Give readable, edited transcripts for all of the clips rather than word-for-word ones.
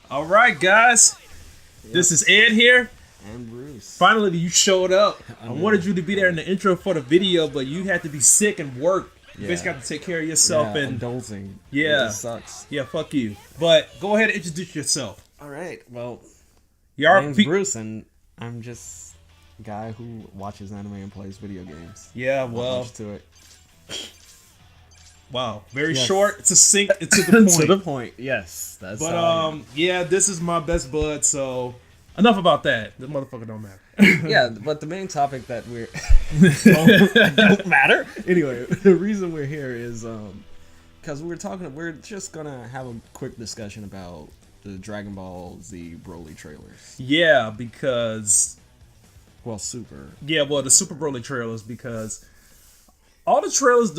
All right, guys. Yep. This is Ed here. And Bruce. Finally, you showed up. I wanted you to be there in the intro for the video, but you had to be sick and work. You basically have to take care of yourself and dozing. Yeah, it just sucks. Yeah, fuck you. But go ahead and introduce yourself. All right. Well, my name's Bruce, and I'm just a guy who watches anime and plays video games. Yeah, Not well, much to it. Wow, very short, succinct, and to the point. To the point. Yes, that's. But yeah, this is my best bud. So enough about that. The motherfucker don't matter. Yeah, but the main topic that we're don't matter. Anyway, the reason we're here is because we're just gonna have a quick discussion about the Dragon Ball Z Broly trailers. Yeah, because well, Super. Yeah, well, the Super Broly trailers, because all the trailers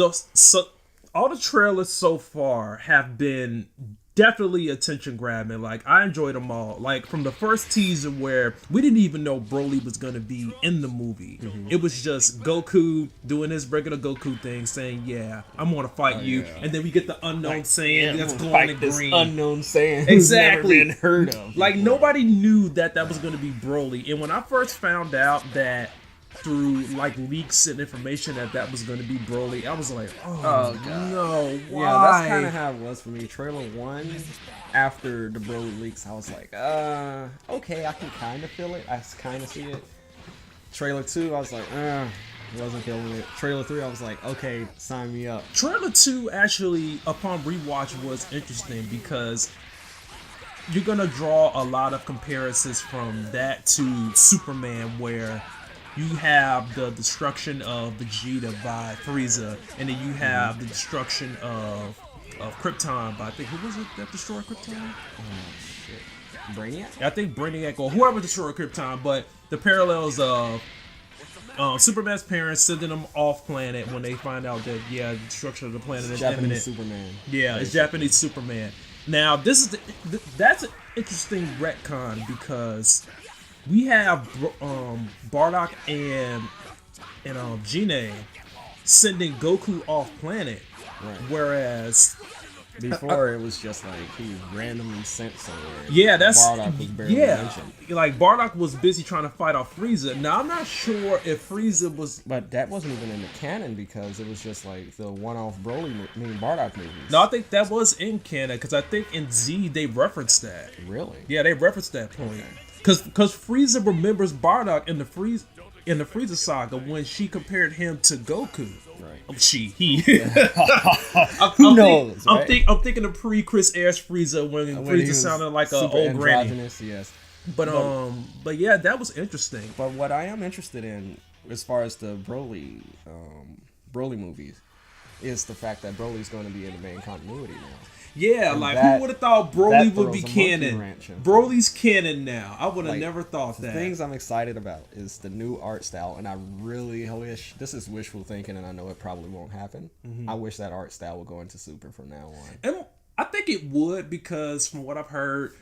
so far have been definitely attention grabbing. Like, I enjoyed them all. Like, from the first teaser where we didn't even know Broly was gonna be in the movie. Mm-hmm. It was just Goku doing his regular Goku thing, saying, "Yeah, I'm gonna fight you," yeah. And then we get the unknown Saiyan that's glowing in green. Unknown Saiyan, exactly, never been heard of. Like before. Nobody knew that was gonna be Broly, and when I first found out that, through like leaks and information, that was going to be Broly, I was like, oh God. No, why? Yeah, that's kind of how it was for me. Trailer 1, after the Broly leaks, I was like, okay, I can kind of feel it. I kind of see it. Trailer 2, I was like, wasn't feeling it. Trailer 3, I was like, okay, sign me up. Trailer 2, actually, upon rewatch, was interesting because you're going to draw a lot of comparisons from that to Superman, where you have the destruction of Vegeta by Frieza, and then you have the destruction of Krypton by, I think, who was it that destroyed Krypton? Oh shit, Brainiac? I think Brainiac or whoever destroyed Krypton. But the parallels of Superman's parents sending them off planet when they find out that the destruction of the planet is Japanese imminent. Superman. Yeah, it's Japanese Superman. Now this is that's an interesting retcon, because we have Bardock and Gine sending Goku off planet, right. Whereas before it was just like he was randomly sent somewhere. Yeah, that's Bardock was barely mentioned. Like Bardock was busy trying to fight off Frieza. Now I'm not sure if Frieza was, but that wasn't even in the canon, because it was just like the one-off Bardock movies. No, I think that was in canon, because I think in Z they referenced that. Really? Yeah, they referenced that point. Okay. Because Frieza remembers Bardock in the Frieza saga when she compared him to Goku. Right. He. Who knows? Right? I'm thinking of pre-Chris Ayres Frieza when Frieza sounded like an old granny. Yes. But yeah, that was interesting. But what I am interested in, as far as the Broly movies, is the fact that Broly's going to be in the main continuity now. Yeah, and like, who would have thought Broly would be canon? Broly's canon now. I would have never thought that. The things I'm excited about is the new art style, and I really wish, this is wishful thinking, and I know it probably won't happen. Mm-hmm. I wish that art style would go into Super from now on. And I think it would, because from what I've heard,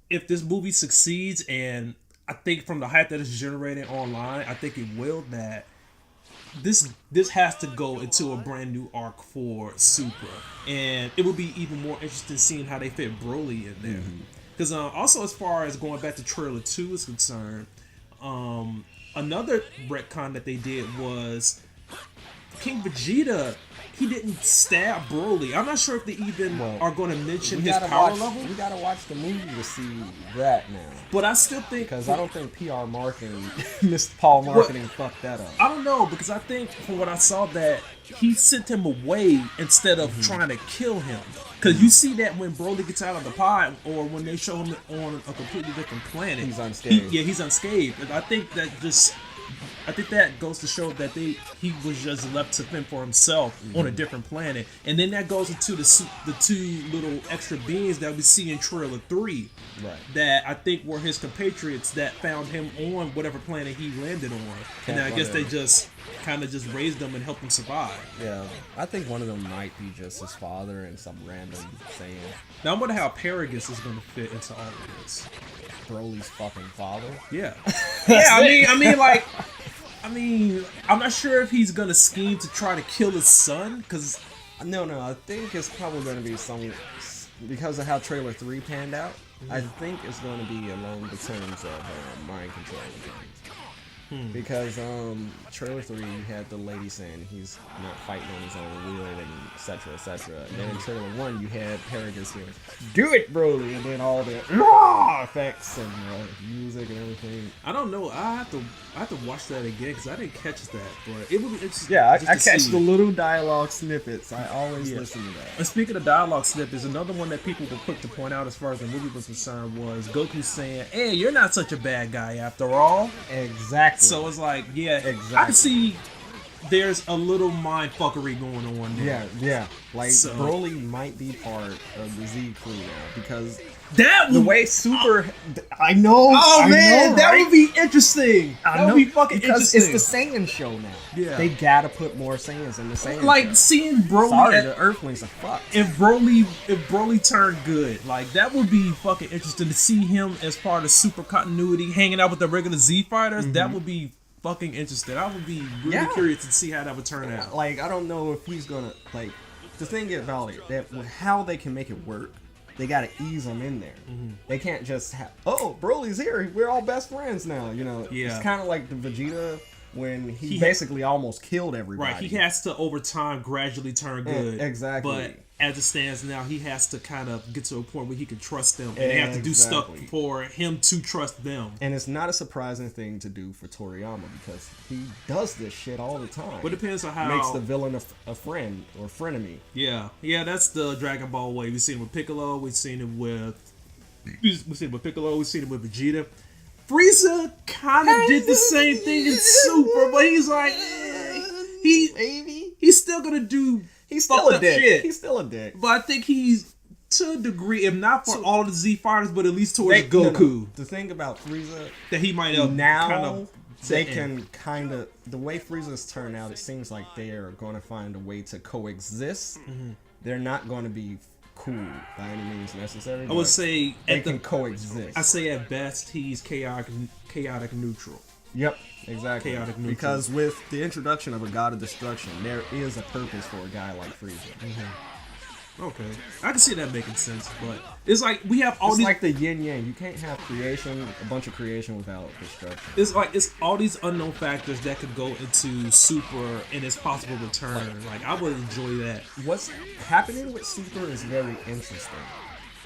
if this movie succeeds, and I think from the hype that is generated online, I think it will, that this has to go into a brand new arc for Super, and it would be even more interesting seeing how they fit Broly in there. Because also, as far as going back to trailer 2 is concerned, another retcon that they did was King Vegeta. He didn't stab Broly. I'm not sure if they even are going to mention his power level. We gotta watch the movie to see that now. But I still think, because I don't think PR marketing, Mr. Paul marketing, fucked that up. I don't know, because I think from what I saw that he sent him away instead of trying to kill him. Because you see that when Broly gets out of the pod, or when they show him on a completely different planet, he's unscathed. He's unscathed. And I think that goes to show that he was just left to fend for himself on a different planet. And then that goes into the two little extra beings that we see in trailer 3. Right. That I think were his compatriots that found him on whatever planet he landed on. And I guess they just kind of just raised him and helped him survive. Yeah. I think one of them might be just his father and some random Saiyan. Now I wonder how Paragus is going to fit into all of this. Broly's fucking father? Yeah. Yeah, I mean, I'm not sure if he's gonna scheme to try to kill his son, No, I think it's probably gonna be some, because of how trailer 3 panned out. I think it's going to be along the terms of mind control again. Because trailer 3 you had the lady saying he's not fighting on his own will and etc etc. And then in trailer 1 you had Paragus here, do it, bro, and then all the effects and music and everything. I don't know. I have to watch that again because I didn't catch that, but it would be interesting. Yeah, I catch the little dialogue snippets. I always listen to that. And speaking of dialogue snippets, another one that people were quick to point out as far as the movie was concerned was Goku saying, "Hey, you're not such a bad guy after all." Exactly. So it's like, yeah, exactly. I can see there's a little mind fuckery going on there. Yeah. Like, Broly might be part of the Z crew now because that the way Super, I know. Oh man, that right? would be interesting. That would be fucking because interesting. it's the Saiyan show now. Yeah, they gotta put more Saiyans in the Saiyan like show. seeing Broly. Sorry, the Earthlings are fucked. If Broly turned good, like that would be fucking interesting to see him as part of Super continuity, hanging out with the regular Z fighters. That would be fucking interesting. I would be really curious to see how that would turn out. Like, I don't know if he's gonna, like, the thing about it, that how they can make it work, they gotta ease them in there. They can't just have, oh, Broly's here, we're all best friends now, you know. It's kind of like the Vegeta when he basically almost killed everybody. Right, he has to over time gradually turn good. Exactly. But as it stands now, he has to kind of get to a point where he can trust them, and they have to do stuff for him to trust them. And it's not a surprising thing to do for Toriyama because he does this shit all the time. But it depends on how makes the villain a friend or frenemy. Yeah, that's the Dragon Ball way. We've seen it with Piccolo. We've seen it with Piccolo. We've seen it with Vegeta. Frieza kind of did the same thing in Super, but he's like, he's still gonna do. He's still a dick. Shit. He's still a dick. But I think he's, to a degree, if not for all of the Z fighters, but at least towards Goku. No. The thing about Frieza, that he might have now kind of they can kind of, the way Frieza's turned out, it seems like they are going to find a way to coexist. They're not going to be cool by any means necessary. I would say they can coexist. I say at best he's chaotic neutral. Yep, exactly. Chaotic neutral. Because with the introduction of a god of destruction, there is a purpose for a guy like Frieza. Okay, I can see that making sense, but it's like we have all it's these. Like the yin yang. You can't have creation, a bunch of creation without destruction. It's all these unknown factors that could go into Super and its possible return. Like I would enjoy that. What's happening with Super is very interesting.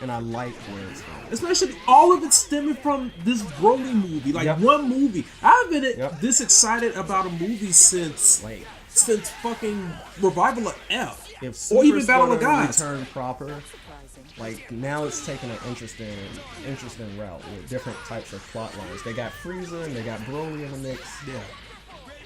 And I like where it's going. Especially all of it stemming from this Broly movie. Like one movie. I haven't been this excited about a movie since fucking Revival of F. If Super's or even Battle of Gods. Return proper, like now it's taking an interesting route with different types of plot lines. They got Frieza and they got Broly in the mix. Yeah.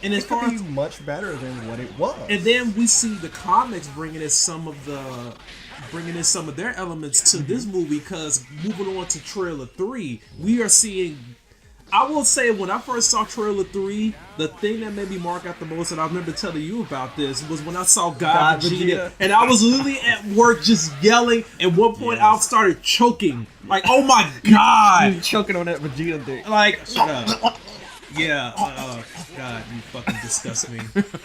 And as far as much better than what it was. And then we see the comics bringing in some of their elements to this movie, because moving on to trailer 3, we are seeing. I will say, when I first saw trailer 3, the thing that made me mark out the most, and I remember telling you about this, was when I saw God Vegeta, and I was literally at work just yelling. At one point, I started choking, like, "Oh my god!" You're choking on that Vegeta dick. Like, shut up. Yeah, God, you fucking disgust me.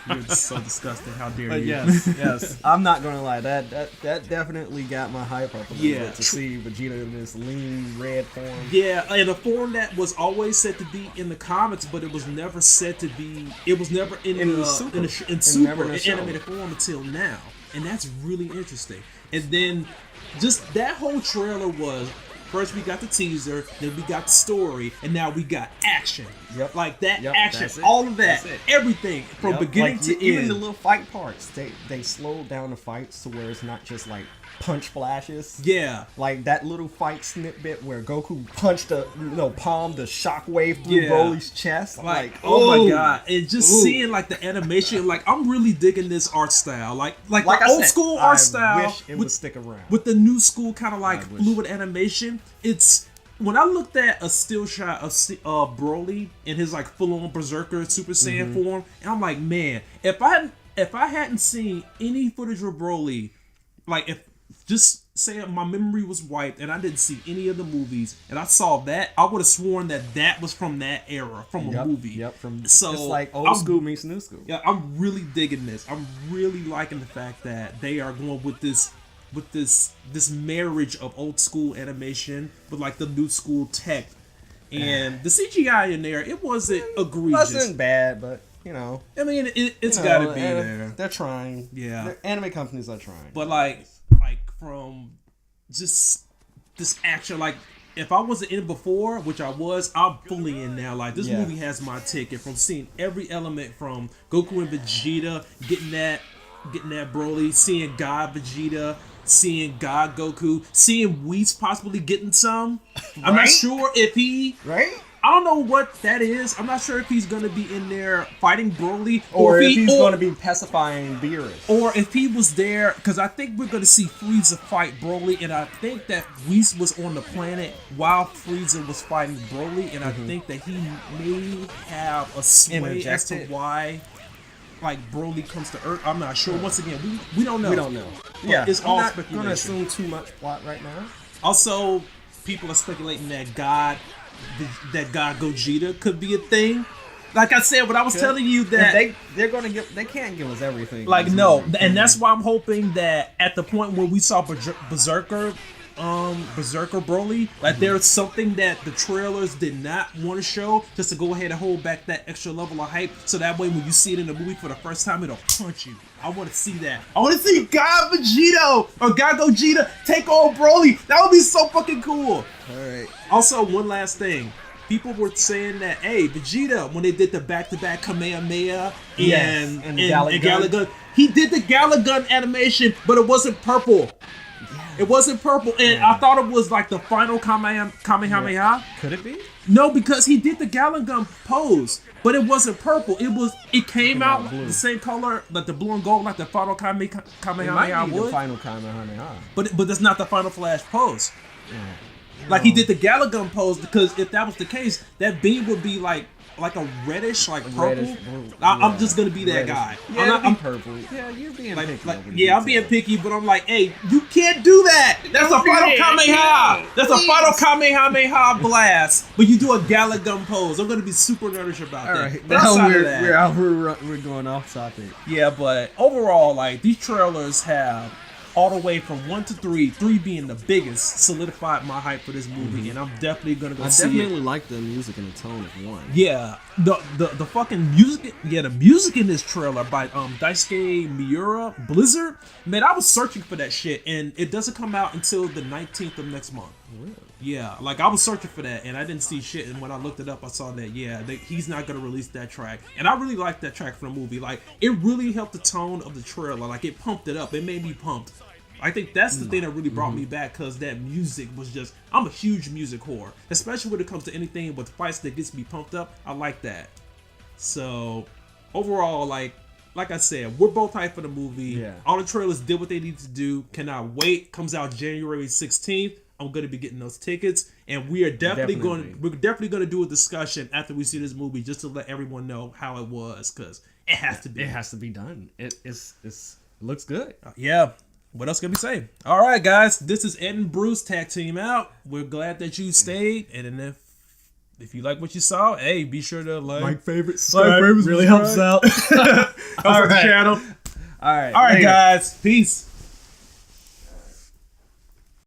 You're so disgusting. How dare you? Yes. I'm not gonna lie. That definitely got my hype up a little bit to see Vegeta in this lean red form. Yeah, in a form that was always said to be in the comics, but it was never said to be. It was never in Super in animated form until now, and that's really interesting. And then, just that whole trailer was. First we got the teaser, then we got the story, and now we got action. Yep. Like that action, all of that, everything from beginning to end. Even the little fight parts, they slowed down the fights to where it's not just like punch flashes. Yeah. Like that little fight snippet where Goku punched palmed the shockwave through Broly's chest. Like, oh my god. And just seeing like the animation, like I'm really digging this art style. Like the old school art style. I wish it would stick around. With the new school kind of like fluid animation. It's when I looked at a still shot of Broly in his like full-on Berserker Super Saiyan form, and I'm like, man, if I hadn't seen any footage of Broly, like if just say my memory was wiped and I didn't see any of the movies and I saw that, I would have sworn that was from that era, from a movie. Yep. So it's like old school meets new school. Yeah, I'm really digging this. I'm really liking the fact that they are going with this with this marriage of old school animation with like the new school tech, and the CGI in there, it wasn't egregious. It wasn't bad, but you know, I mean, it's got to be there. They're trying. Yeah, anime companies are trying. But like from just this action, like if I wasn't in before, which I was, I'm fully in now. Like this movie has my ticket from seeing every element from Goku and Vegeta, getting that Broly, seeing God Vegeta, seeing God Goku, seeing Whis possibly getting some. Right? I'm not sure if he. Right? I don't know what that is. I'm not sure if he's going to be in there fighting Broly. Or if he's going to be pacifying Beerus. Or if he was there, because I think we're going to see Frieza fight Broly, and I think that Whis was on the planet while Frieza was fighting Broly, and I think that he may have a sway as to why like Broly comes to Earth. I'm not sure. Once again, we don't know. We don't know. Yeah, it's all speculation. I'm not going to assume too much plot right now. Also, people are speculating that God Gogeta could be a thing. Like I said, when I was telling you that they can't give us everything. Like no, and that's why I'm hoping that at the point where we saw Berserker Broly, like there's something that the trailers did not want to show, just to go ahead and hold back that extra level of hype, so that way when you see it in the movie for the first time, it'll punch you. I want to see that. I want to see God Vegeta or God Gogeta take on Broly. That would be so fucking cool. Alright. Also, one last thing. People were saying that, hey, Vegeta, when they did the back-to-back Kamehameha and Galagun, he did the Galagun animation, but it wasn't purple. It wasn't purple, and I thought it was like the final Kamehameha. Yeah. Could it be? No, because he did the Galagun pose, but it wasn't purple. It came out the same color, like the blue and gold, like the final Kamehameha it might be the final Kamehameha. But that's not the final Flash pose. Yeah. Like he did the Galagun pose, because if that was the case, that beam would be like a reddish, like purple. Reddish, I'm just gonna be that guy. Yeah, I'm purple. Yeah, you're being picky. I'm being picky, but I'm like, hey, you can't do that. That's a final Kamehameha. That's a final Kamehameha blast. But you do a Galagun pose. I'm gonna be super nervous about that. Right. Now we're going off topic. Yeah, but overall, like these trailers have all the way from 1 to 3, 3 being the biggest, solidified my hype for this movie, and I'm definitely gonna go see it. I definitely like the music and the tone of 1. Yeah, the fucking music, the music in this trailer by Daisuke Miura, Blizzard. Man, I was searching for that shit, and it doesn't come out until the 19th of next month. Really? Yeah, like I was searching for that, and I didn't see shit. And when I looked it up, I saw that he's not gonna release that track, and I really like that track from the movie. Like it really helped the tone of the trailer. Like it pumped it up. It made me pumped. I think that's the thing that really brought me back, because that music was just. I'm a huge music whore, especially when it comes to anything with fights that gets me pumped up. I like that. So overall, like I said, we're both hyped for the movie. Yeah. All the trailers did what they needed to do. Cannot wait. Comes out January 16th. I'm gonna be getting those tickets, and we are definitely gonna do a discussion after we see this movie, just to let everyone know how it was, because it has to be. It has to be done. It looks good. Yeah. What else can we say? All right, guys. This is Ed and Bruce tag team out. We're glad that you stayed, and if you like what you saw, hey, be sure to like, favorite, subscribe. Really helps us out. All right, channel. All right, guys. Peace.